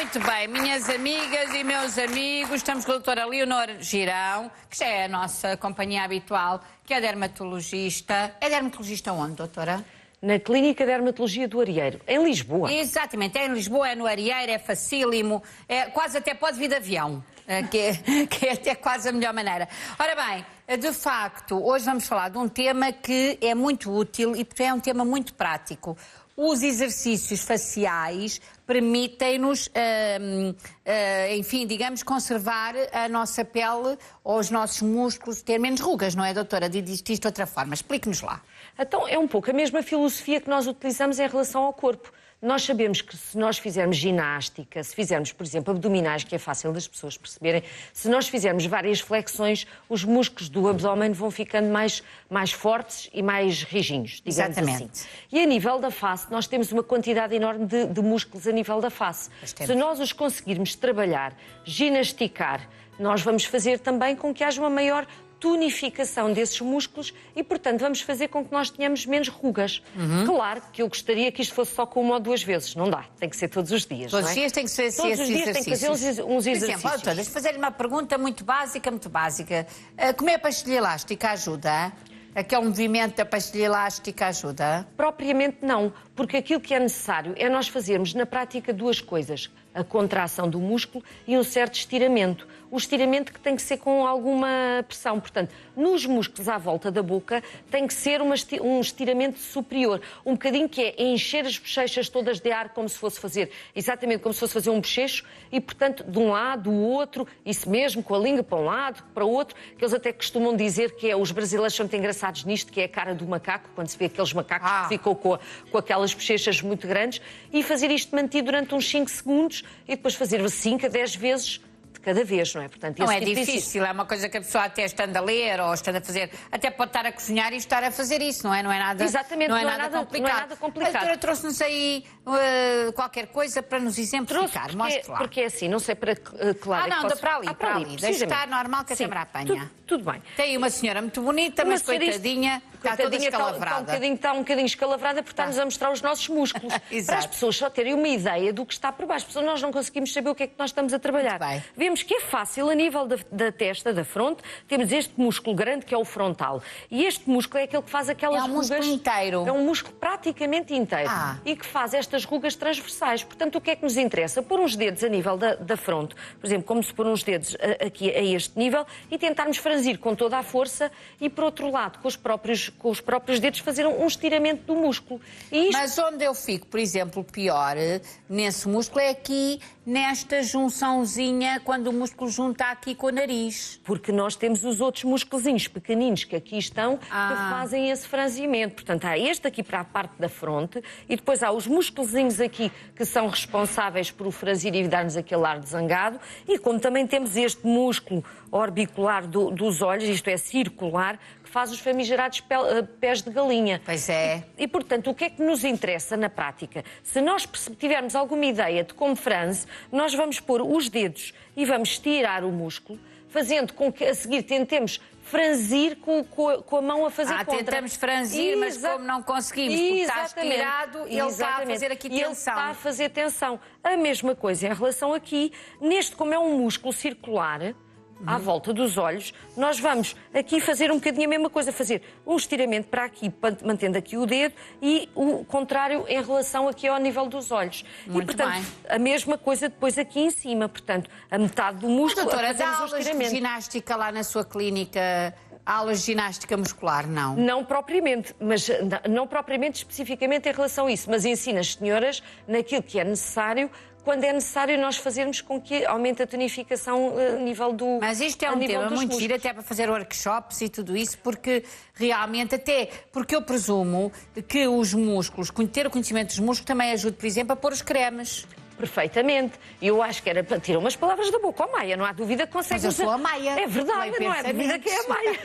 Muito bem, minhas amigas e meus amigos, estamos com a doutora Leonor Girão, que já é a nossa companhia habitual, que é dermatologista. É dermatologista onde, doutora? Na Clínica de Dermatologia do Arieiro, em Lisboa. Exatamente, é em Lisboa, é no Arieiro, é facílimo, é quase até pode vir de avião, que é até quase a melhor maneira. Ora bem, de facto, hoje vamos falar de um tema que é muito útil e é um tema muito prático. Os exercícios faciais permitem-nos, enfim, digamos, conservar a nossa pele ou os nossos músculos, ter menos rugas, não é, doutora? Diz isto de outra forma. Explique-nos lá. Então, é um pouco a mesma filosofia que nós utilizamos em relação ao corpo. Nós sabemos que se nós fizermos ginástica, se fizermos, por exemplo, abdominais, que é fácil das pessoas perceberem, se nós fizermos várias flexões, os músculos do abdômen vão ficando mais fortes e mais rijinhos, digamos Exatamente. assim. E a nível da face, nós temos uma quantidade enorme de músculos a nível da face. Se nós os conseguirmos trabalhar, ginasticar, nós vamos fazer também com que haja uma maior tonificação desses músculos e, portanto, vamos fazer com que nós tenhamos menos rugas. Claro que eu gostaria que isto fosse só com uma ou duas vezes. Não dá, tem que ser todos os dias. Todos os dias tem que ser todos os dias tem que fazer uns exercícios. Por exemplo, doutora, deixa-me fazer-lhe uma pergunta muito básica, muito básica. Comer pastilha elástica ajuda? Aquele movimento da pastilha elástica ajuda? Propriamente não, porque aquilo que é necessário é nós fazermos na prática duas coisas. A contração do músculo e um certo estiramento. O estiramento que tem que ser com alguma pressão. Portanto, nos músculos à volta da boca tem que ser um estiramento superior. Um bocadinho que é encher as bochechas todas de ar como se fosse fazer, exatamente como se fosse fazer um bochecho e, portanto, de um lado, do outro, isso mesmo, com a língua para um lado, para o outro, que eles até costumam dizer que os brasileiros são muito engraçados nisto, que é a cara do macaco, quando se vê aqueles macacos que ficam com aquelas bochechas muito grandes, e fazer isto mantido durante uns 5 segundos e depois fazer 5 a 10 vezes de cada vez, não é? Portanto, não é difícil, é uma coisa que a pessoa até estando a ler ou estando a fazer, até pode estar a cozinhar e estar a fazer isso, não é? Não é nada, exatamente, não é nada complicado. Não é nada complicado. A doutora trouxe-nos aí qualquer coisa para nos exemplificar. Mostre lá. Porque é assim, não sei para claro. Não, dá para ali, para ali. Deixa estar normal que a câmara apanha. Tudo bem. Tem uma senhora muito bonita, mas coitadinha, está toda escalavrada. Está um bocadinho escalavrada porque está-nos a mostrar os nossos músculos. Para as pessoas só terem uma ideia do que está por baixo. Porque nós não conseguimos saber o que é que nós estamos a trabalhar. Vemos que é fácil, a nível da testa, da fronte, temos este músculo grande que é o frontal. E este músculo é aquele que faz aquelas rugas... É um músculo inteiro. É um músculo praticamente inteiro. E que faz estas rugas transversais. Portanto, o que é que nos interessa? Pôr uns dedos a nível da fronte. Por exemplo, como se pôr uns dedos aqui a este nível e tentarmos franzir com toda a força e, por outro lado, com os próprios dedos, fazer um estiramento do músculo. Mas onde eu fico, por exemplo, pior nesse músculo é aqui, nesta junçãozinha, quando o músculo junta aqui com o nariz. Porque nós temos os outros músculozinhos pequeninos que aqui estão, que fazem esse franzimento. Portanto, há este aqui para a parte da fronte e depois há os músculozinhos aqui que são responsáveis por o franzir e dar-nos aquele ar de zangado. E como também temos este músculo orbicular dos olhos, isto é, circular, que faz os famigerados pés de galinha. Pois é. E, portanto, o que é que nos interessa na prática? Se nós tivermos alguma ideia de como franze, nós vamos pôr os dedos e vamos estirar o músculo, fazendo com que a seguir tentemos franzir com a mão a fazer contra. Tentamos franzir, mas como não conseguimos, porque está estirado, ele está a fazer aqui tensão. Ele está a fazer tensão. A mesma coisa em relação aqui, como é um músculo circular, à volta dos olhos, nós vamos aqui fazer um bocadinho a mesma coisa, fazer um estiramento para aqui, mantendo aqui o dedo, e o contrário em relação aqui ao nível dos olhos. Muito e, portanto, bem. A mesma coisa depois aqui em cima, portanto, a metade do músculo... Doutora, dá aulas de ginástica lá na sua clínica, aulas de ginástica muscular, não? Não propriamente, mas não propriamente especificamente em relação a isso, mas ensina as senhoras naquilo que é necessário, quando é necessário nós fazermos com que aumente a tonificação a nível do... Mas isto é um tema muito giro, até para fazer workshops e tudo isso, porque realmente porque eu presumo que os músculos, ter o conhecimento dos músculos também ajuda, por exemplo, a pôr os cremes. Perfeitamente. Eu acho que era para tirar umas palavras da boca. Ó Maia, não há dúvida que consegue... Mas eu sou a Maia. É verdade, não é dúvida que é a Maia.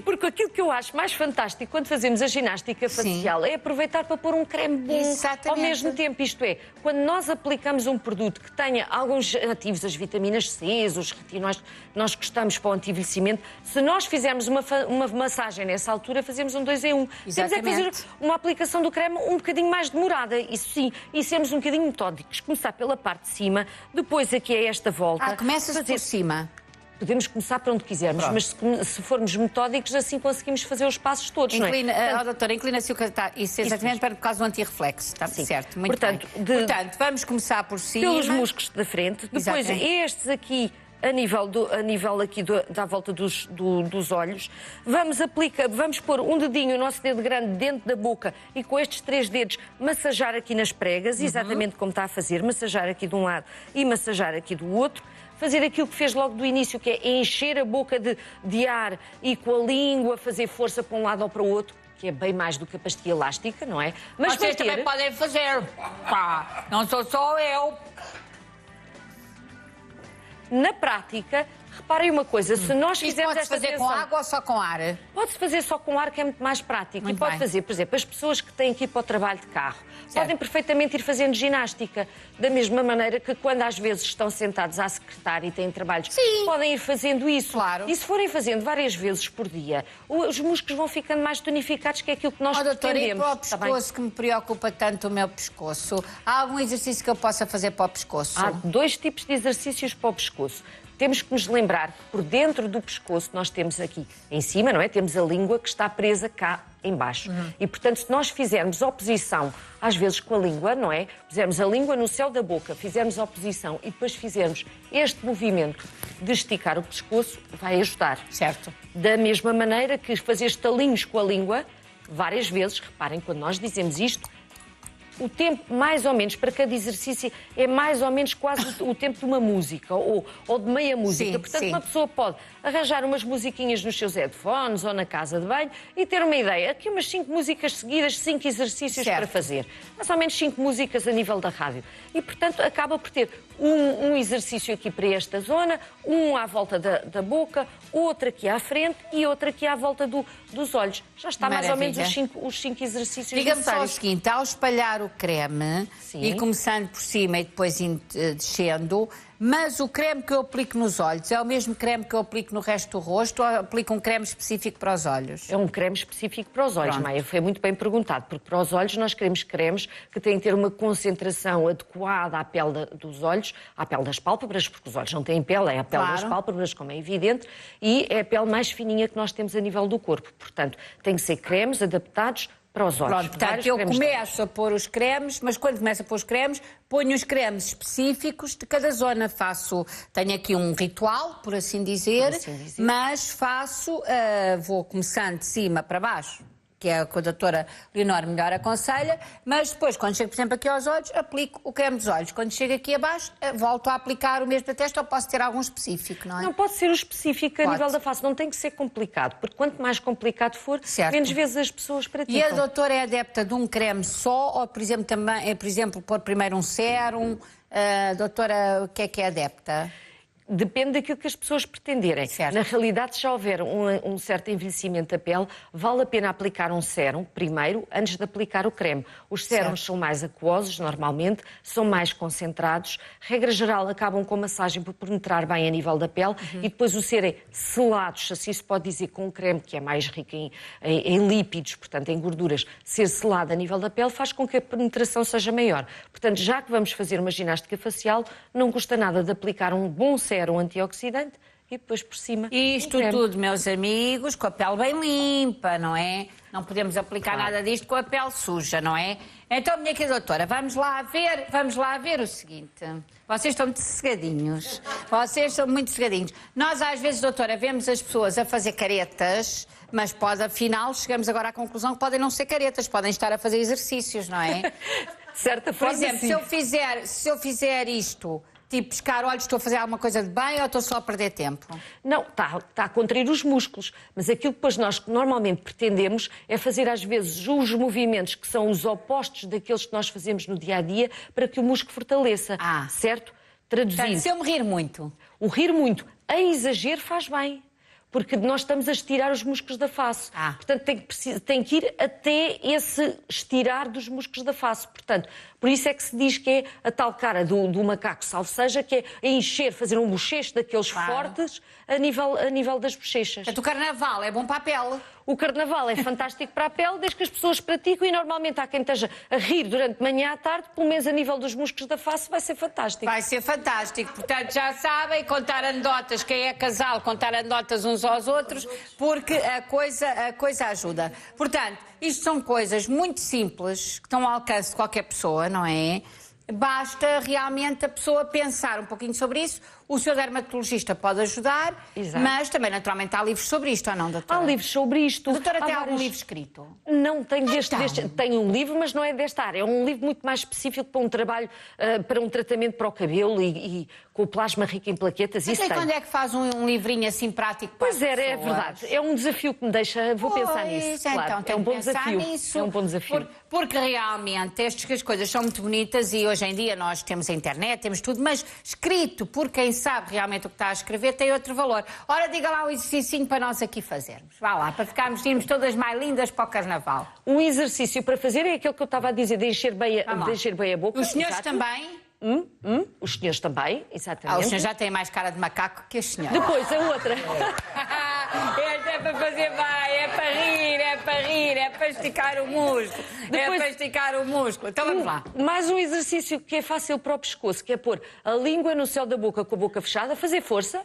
Porque aquilo que eu acho mais fantástico quando fazemos a ginástica facial é aproveitar para pôr um creme bom ao mesmo tempo. Isto é, quando nós aplicamos um produto que tenha alguns ativos, as vitaminas C, os retinóis que nós gostamos para o anti-envelhecimento, se nós fizermos uma massagem nessa altura, fazemos um 2 em 1. Temos é que fazer uma aplicação do creme um bocadinho mais demorada, isso sim, e sermos um bocadinho metódicos. Começar pela parte de cima, depois aqui é esta volta. Começa-se por cima. Podemos começar para onde quisermos, mas se formos metódicos, assim conseguimos fazer os passos todos, não é? Doutora, inclina-se o que está... Isso é exatamente por causa do antirreflexo, está certo, muito Portanto, bem. Portanto, vamos começar por cima. Pelos músculos da frente, depois estes aqui... A nível aqui da volta dos olhos, vamos pôr um dedinho, o nosso dedo grande, dentro da boca e com estes 3 dedos massajar aqui nas pregas, exatamente como está a fazer, massajar aqui de um lado e massajar aqui do outro. Fazer aquilo que fez logo do início, que é encher a boca de ar e com a língua fazer força para um lado ou para o outro, que é bem mais do que a pastilha elástica, não é? Mas vocês também podem fazer. Pá, não sou só eu. Na prática, reparem uma coisa, se nós fizermos esta pode-se fazer com água ou só com ar? Pode-se fazer só com ar, que é muito mais prático. Muito pode fazer, por exemplo, as pessoas que têm que ir para o trabalho de carro, podem perfeitamente ir fazendo ginástica, da mesma maneira que quando às vezes estão sentados à secretária e têm trabalhos, podem ir fazendo isso. Claro. E se forem fazendo várias vezes por dia, os músculos vão ficando mais tonificados, que é aquilo que nós pretendemos. E para o pescoço, que me preocupa tanto o meu pescoço, há algum exercício que eu possa fazer para o pescoço? Há 2 tipos de exercícios para o pescoço. Temos que nos lembrar que por dentro do pescoço nós temos aqui em cima, não é? Temos a língua que está presa cá em baixo. E, portanto, se nós fizermos oposição, às vezes com a língua, não é? Pusermos a língua no céu da boca, fizermos oposição e depois fizermos este movimento de esticar o pescoço, vai ajudar. Certo. Da mesma maneira que fazer estalinhos com a língua, várias vezes, reparem, quando nós dizemos isto, o tempo, mais ou menos, para cada exercício é mais ou menos quase o tempo de uma música ou de meia música. Portanto, uma pessoa pode arranjar umas musiquinhas nos seus headphones ou na casa de banho e ter uma ideia. Aqui umas 5 músicas seguidas, 5 exercícios para fazer. Mais ou menos 5 músicas a nível da rádio. E, portanto, acaba por ter um exercício aqui para esta zona, um à volta da boca, outro aqui à frente e outro aqui à volta dos olhos. Já está mais ou menos os 5 exercícios necessários. Diga-me só o seguinte, ao espalhar o creme, e começando por cima e depois descendo, mas o creme que eu aplico nos olhos é o mesmo creme que eu aplico no resto do rosto ou aplico um creme específico para os olhos? É um creme específico para os olhos, Maia. Foi muito bem perguntado, porque para os olhos nós queremos cremes que têm que ter uma concentração adequada à pele dos olhos, à pele das pálpebras, porque os olhos não têm pele, é a pele das pálpebras, como é evidente, e é a pele mais fininha que nós temos a nível do corpo. Portanto, tem que ser cremes adaptados para os olhos. Pronto, portanto, eu começo a pôr os cremes, mas quando começo a pôr os cremes, ponho os cremes específicos de cada zona. Tenho aqui um ritual, por assim dizer, mas vou começando de cima para baixo, que é o que a doutora Leonor melhor aconselha, mas depois, quando chego, por exemplo, aqui aos olhos, aplico o creme dos olhos. Quando chego aqui abaixo, volto a aplicar o mesmo da testa, ou posso ter algum específico, não é? Não pode ser o específico a nível da face, não tem que ser complicado, porque quanto mais complicado for, menos vezes as pessoas praticam. E a doutora é adepta de um creme só, ou, por exemplo, pôr primeiro um sérum? Doutora, o que é adepta? Depende daquilo que as pessoas pretenderem. Na realidade, se já houver um certo envelhecimento da pele, vale a pena aplicar um sérum primeiro, antes de aplicar o creme. Os sérums são mais aquosos, normalmente, são mais concentrados. Regra geral, acabam com a massagem por penetrar bem a nível da pele e depois o serem selados, assim se pode dizer, com um creme que é mais rico em lípidos, portanto, em gorduras, ser selado a nível da pele faz com que a penetração seja maior. Portanto, já que vamos fazer uma ginástica facial, não custa nada de aplicar um bom sérum antioxidante e depois por cima... Isto tudo, meus amigos, com a pele bem limpa, não é? Não podemos aplicar nada disto com a pele suja, não é? Então, minha querida doutora, vamos lá ver o seguinte. Vocês estão muito sossegadinhos. Vocês são muito sossegadinhos. Nós, às vezes, doutora, vemos as pessoas a fazer caretas, mas afinal, chegamos agora à conclusão que podem não ser caretas, podem estar a fazer exercícios, não é? Certa forma, por exemplo, se eu fizer isto... Tipo, pescar olhos, estou a fazer alguma coisa de bem ou estou só a perder tempo? Não, está a contrair os músculos. Mas aquilo que depois nós normalmente pretendemos é fazer às vezes os movimentos que são os opostos daqueles que nós fazemos no dia-a-dia para que o músculo fortaleça. Certo? Traduzindo. Portanto, se eu me rir muito. O rir muito em exagero faz bem. porque nós estamos a estirar os músculos da face. Portanto, tem que ir até esse estirar dos músculos da face. Portanto, por isso é que se diz que é a tal cara do macaco, salvo seja, que é encher, fazer um bochecho daqueles fortes a nível das bochechas. Portanto, o carnaval é bom para a pele. O carnaval é fantástico para a pele, desde que as pessoas praticam, e normalmente há quem esteja a rir durante manhã à tarde, pelo menos a nível dos músculos da face vai ser fantástico. Vai ser fantástico. Portanto, já sabem, contar anedotas, quem é casal, contar anedotas uns aos outros, porque a coisa ajuda. Portanto, isto são coisas muito simples, que estão ao alcance de qualquer pessoa, não é? Basta realmente a pessoa pensar um pouquinho sobre isso. O seu dermatologista pode ajudar, mas também naturalmente há livros sobre isto, ou não, doutora? Há livros sobre isto. A doutora tem algum livro escrito? Não tenho tenho um livro, mas não é desta área. É um livro muito mais específico para um trabalho, para um tratamento para o cabelo e com o plasma rico em plaquetas. Mas quando é que faz um livrinho assim prático para as pessoas? É verdade. É um desafio que me deixa... Vou pensar nisso, claro. Então, é um bom desafio. Nisso, é um bom desafio. Porque realmente estas coisas são muito bonitas e hoje em dia nós temos a internet, temos tudo, mas escrito por quem sabe realmente o que está a escrever tem outro valor. Ora, diga lá um exercício para nós aqui fazermos. Vá lá, para irmos todas mais lindas para o carnaval. Um exercício para fazer é aquele que eu estava a dizer, de encher bem a boca. Os senhores também? Os senhores também, exatamente. Os senhores já têm mais cara de macaco que as senhoras. Depois, a outra. Esta é para fazer bem, é para esticar o músculo. É para esticar o músculo. Então vamos lá. Mais um exercício que é fácil para o pescoço, que é pôr a língua no céu da boca com a boca fechada, fazer força,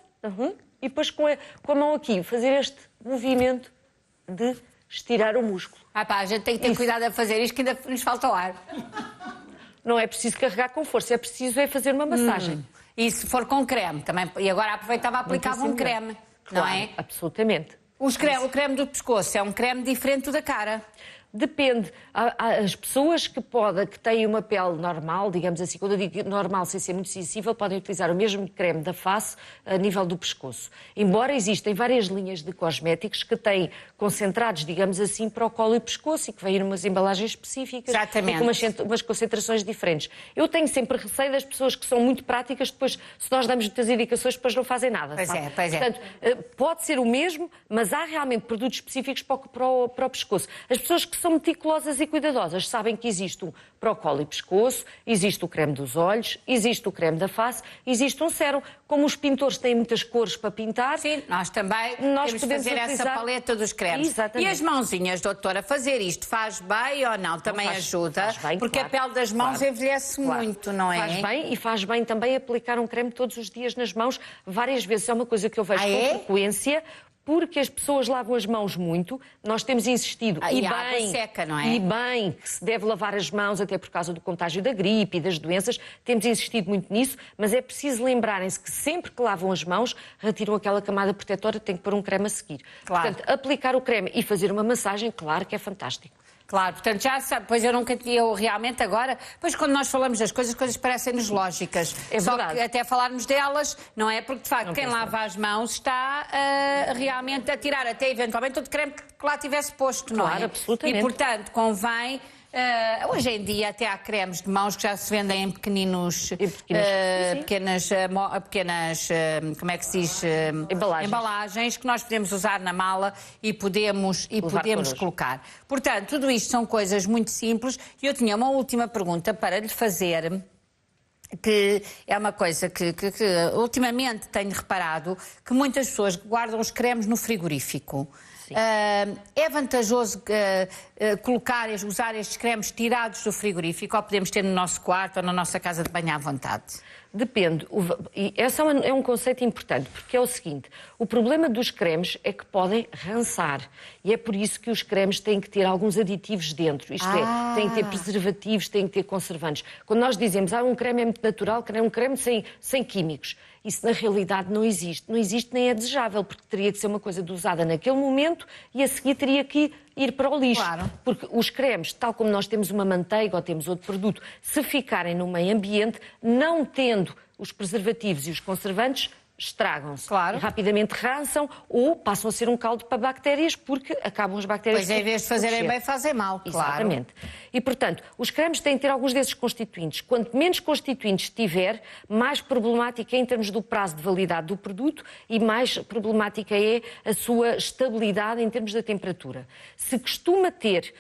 e depois com a mão aqui, fazer este movimento de estirar o músculo. A gente tem que ter cuidado a fazer isto, que ainda nos falta o ar. Não é preciso carregar com força, é preciso fazer uma massagem. E se for com creme também, e agora aproveitava a aplicar um creme, claro, não é? Absolutamente. O creme do pescoço é um creme diferente do da cara. Depende. Há as pessoas que têm uma pele normal, digamos assim, quando eu digo normal, sem ser muito sensível, podem utilizar o mesmo creme da face a nível do pescoço. Embora existem várias linhas de cosméticos que têm concentrados, digamos assim, para o colo e pescoço e que vêm numas embalagens específicas. Exatamente. E com umas concentrações diferentes. Eu tenho sempre receio das pessoas que são muito práticas, depois, se nós damos muitas indicações, depois não fazem nada. Pois é. Portanto, pode ser o mesmo, mas há realmente produtos específicos para o pescoço. As pessoas que são meticulosas e cuidadosas sabem que existe para o colo e pescoço, existe o creme dos olhos, existe o creme da face, existe um sérum. Como os pintores têm muitas cores para pintar... Sim, nós também temos de fazer essa paleta dos cremes. Exatamente. E as mãozinhas, doutora, fazer isto faz bem ou não? Também ajuda? Faz bem, porque claro, a pele das mãos envelhece muito, não é? Faz bem, e faz bem também aplicar um creme todos os dias nas mãos, várias vezes. É uma coisa que eu vejo com frequência... Porque as pessoas lavam as mãos muito, nós temos insistido, e bem, a água seca, não é? E bem, que se deve lavar as mãos até por causa do contágio da gripe e das doenças, temos insistido muito nisso, mas é preciso lembrarem-se que sempre que lavam as mãos, retiram aquela camada protetora, tem que pôr um creme a seguir. Claro. Portanto, aplicar o creme e fazer uma massagem, claro que é fantástico. Claro, portanto já sabe, pois eu realmente agora, pois quando nós falamos das coisas, as coisas parecem-nos lógicas. É só verdade. que até falarmos delas, não é? Porque de facto quem lava as mãos está realmente a tirar até eventualmente todo o creme que lá tivesse posto, não é? Claro, absolutamente. E portanto convém... hoje em dia até há cremes de mãos que já se vendem em pequenas como é que se diz? Embalagens que nós podemos usar na mala e podemos colocar. Portanto, tudo isto são coisas muito simples e eu tinha uma última pergunta para lhe fazer, que é uma coisa que ultimamente tenho reparado, que muitas pessoas guardam os cremes no frigorífico. É vantajoso usar estes cremes tirados do frigorífico ou podemos ter no nosso quarto ou na nossa casa de banho à vontade? Depende. Esse é um conceito importante, porque é o seguinte, o problema dos cremes é que podem rançar e é por isso que os cremes têm que ter alguns aditivos dentro, isto é, têm que ter preservativos, têm que ter conservantes. Quando nós dizemos, um creme é muito natural, é um creme sem químicos, isso na realidade não existe nem é desejável, porque teria que ser uma coisa usada naquele momento e a seguir teria que ir para o lixo. Claro. Porque os cremes, tal como nós temos uma manteiga ou temos outro produto, se ficarem no meio ambiente, não tendo os preservativos e os conservantes, estragam-se. Claro. E rapidamente rançam ou passam a ser um caldo para bactérias porque acabam as bactérias... Pois em vez de fazerem bem, fazem mal, claro. Exatamente. E, portanto, os cremes têm que ter alguns desses constituintes. Quanto menos constituintes tiver, mais problemática é em termos do prazo de validade do produto e mais problemática é a sua estabilidade em termos da temperatura. Se costuma ter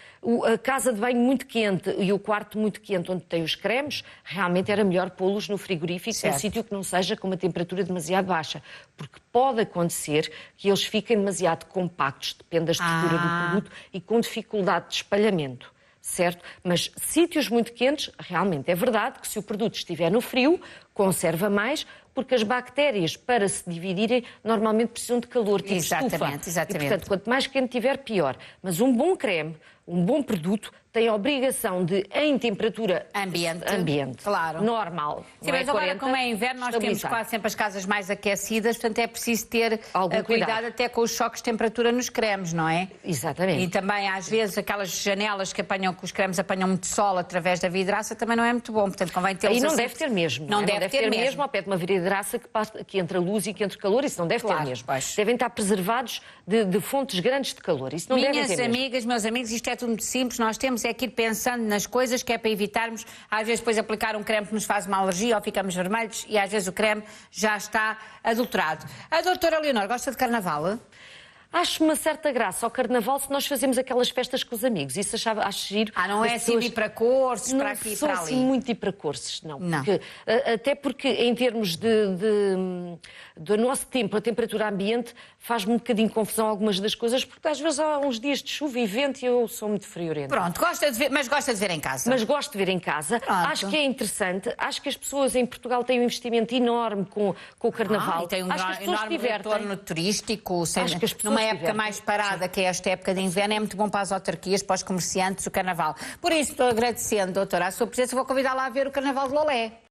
a casa de banho muito quente e o quarto muito quente onde tem os cremes, realmente era melhor pô-los no frigorífico, num sítio que não seja com uma temperatura demasiado baixa, porque pode acontecer que eles fiquem demasiado compactos, depende da estrutura do produto, e com dificuldade de espalhamento, certo? Mas sítios muito quentes, realmente é verdade que se o produto estiver no frio, conserva mais, porque as bactérias, para se dividirem, normalmente precisam de calor, tipo estufa. Exatamente. E, portanto, quanto mais quente tiver, pior. Mas um bom creme, um bom produto, tem a obrigação de, em temperatura ambiente claro. Normal. Sim, mas agora, 40, como é inverno, nós temos quase sempre as casas mais aquecidas, portanto é preciso ter algum cuidado até com os choques de temperatura nos cremes, não é? Exatamente. E também, às vezes, aquelas janelas que os cremes apanham muito sol através da vidraça também não é muito bom, portanto convém tê-los. E não deve ter mesmo. Não deve ter mesmo ao pé de uma vidraça que entra luz e que entra calor, isso não deve ter mesmo. Pois. Devem estar preservados de fontes grandes de calor, isso não deve ter mesmo. Minhas amigas, meus amigos, isto é tudo muito simples, nós temos é que ir pensando nas coisas que é para evitarmos, às vezes depois aplicar um creme que nos faz uma alergia ou ficamos vermelhos e às vezes o creme já está adulterado. A doutora Leonor gosta de carnaval? Acho uma certa graça ao carnaval se nós fazemos aquelas festas com os amigos. Isso acho giro. Não é assim de ir para cursos, para aqui e para ali? Não sou assim muito ir para cursos, não. Porque, até porque em termos do nosso tempo, a temperatura ambiente, faz-me um bocadinho confusão algumas das coisas, porque às vezes há uns dias de chuva e vento e eu sou muito friorenta. Pronto, mas gosta de ver em casa? Mas gosto de ver em casa. Pronto. Acho que é interessante. Acho que as pessoas em Portugal têm um investimento enorme com o carnaval. E tem um enorme retorno turístico. Acho que as pessoas época mais parada, que é esta época de inverno, é muito bom para as autarquias, para os comerciantes, o carnaval. Por isso, estou agradecendo, doutora, a sua presença. Vou convidá-la a ver o carnaval de Lolé.